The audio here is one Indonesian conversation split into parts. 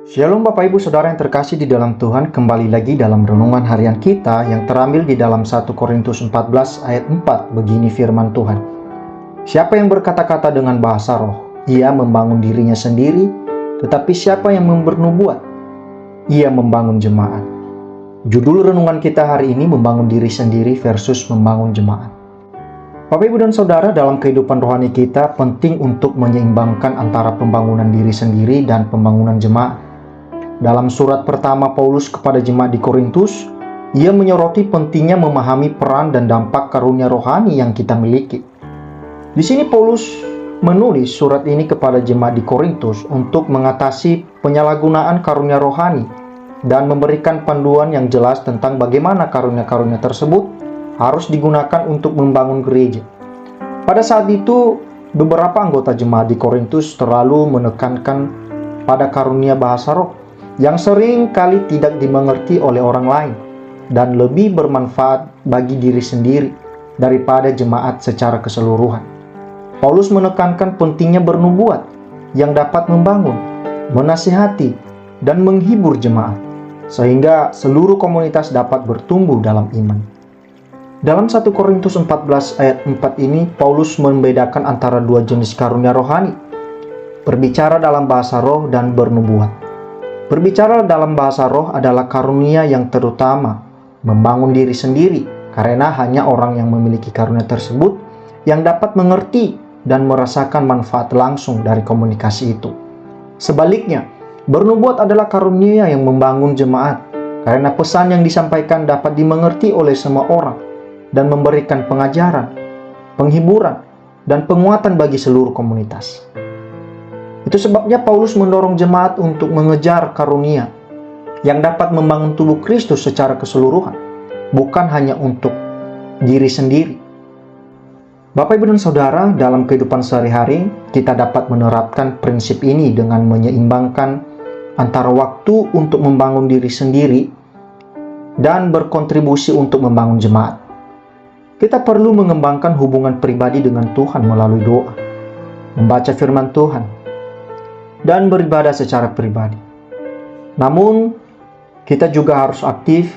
Shalom Bapak Ibu Saudara yang terkasih di dalam Tuhan, kembali lagi dalam renungan harian kita yang terambil di dalam 1 Korintus 14 ayat 4. Begini firman Tuhan. Siapa yang berkata-kata dengan bahasa roh, ia membangun dirinya sendiri, tetapi siapa yang bernubuat, ia membangun jemaat. Judul renungan kita hari ini membangun diri sendiri versus membangun jemaat. Bapak Ibu dan Saudara, dalam kehidupan rohani kita penting untuk menyeimbangkan antara pembangunan diri sendiri dan pembangunan jemaat. Dalam surat pertama Paulus kepada jemaat di Korintus, ia menyoroti pentingnya memahami peran dan dampak karunia rohani yang kita miliki. Di sini Paulus menulis surat ini kepada jemaat di Korintus untuk mengatasi penyalahgunaan karunia rohani dan memberikan panduan yang jelas tentang bagaimana karunia-karunia tersebut harus digunakan untuk membangun gereja. Pada saat itu, beberapa anggota jemaat di Korintus terlalu menekankan pada karunia bahasa roh yang sering kali tidak dimengerti oleh orang lain dan lebih bermanfaat bagi diri sendiri daripada jemaat secara keseluruhan. Paulus menekankan pentingnya bernubuat yang dapat membangun, menasihati, dan menghibur jemaat sehingga seluruh komunitas dapat bertumbuh dalam iman. Dalam 1 Korintus 14 ayat 4 ini, Paulus membedakan antara dua jenis karunia rohani, berbicara dalam bahasa roh dan bernubuat. Berbicara dalam bahasa roh adalah karunia yang terutama membangun diri sendiri, karena hanya orang yang memiliki karunia tersebut yang dapat mengerti dan merasakan manfaat langsung dari komunikasi itu. Sebaliknya, bernubuat adalah karunia yang membangun jemaat, karena pesan yang disampaikan dapat dimengerti oleh semua orang dan memberikan pengajaran, penghiburan, dan penguatan bagi seluruh komunitas. Itu sebabnya Paulus mendorong jemaat untuk mengejar karunia yang dapat membangun tubuh Kristus secara keseluruhan, bukan hanya untuk diri sendiri. Bapak, Ibu, dan Saudara, dalam kehidupan sehari-hari, kita dapat menerapkan prinsip ini dengan menyeimbangkan antara waktu untuk membangun diri sendiri dan berkontribusi untuk membangun jemaat. Kita perlu mengembangkan hubungan pribadi dengan Tuhan melalui doa, membaca firman Tuhan, dan beribadah secara pribadi. Namun, kita juga harus aktif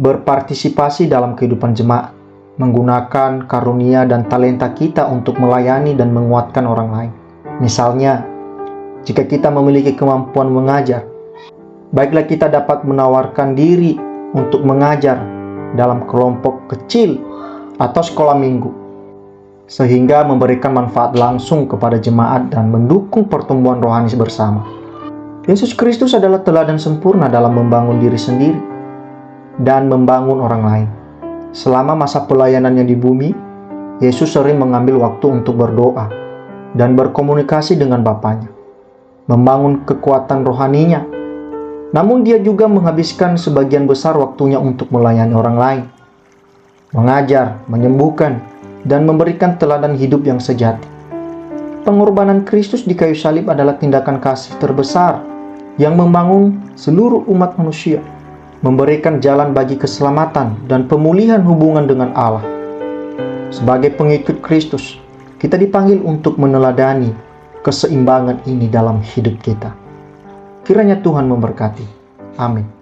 berpartisipasi dalam kehidupan jemaat, menggunakan karunia dan talenta kita untuk melayani dan menguatkan orang lain. Misalnya, jika kita memiliki kemampuan mengajar, baiklah kita dapat menawarkan diri untuk mengajar dalam kelompok kecil atau sekolah minggu, sehingga memberikan manfaat langsung kepada jemaat dan mendukung pertumbuhan rohani bersama. Yesus Kristus adalah teladan sempurna dalam membangun diri sendiri dan membangun orang lain. Selama masa pelayanannya di bumi, Yesus sering mengambil waktu untuk berdoa dan berkomunikasi dengan Bapanya, membangun kekuatan rohaninya. Namun dia juga menghabiskan sebagian besar waktunya untuk melayani orang lain, mengajar, menyembuhkan, dan memberikan teladan hidup yang sejati. Pengorbanan Kristus di kayu salib adalah tindakan kasih terbesar yang membangun seluruh umat manusia, memberikan jalan bagi keselamatan dan pemulihan hubungan dengan Allah. Sebagai pengikut Kristus, kita dipanggil untuk meneladani keseimbangan ini dalam hidup kita. Kiranya Tuhan memberkati. Amin.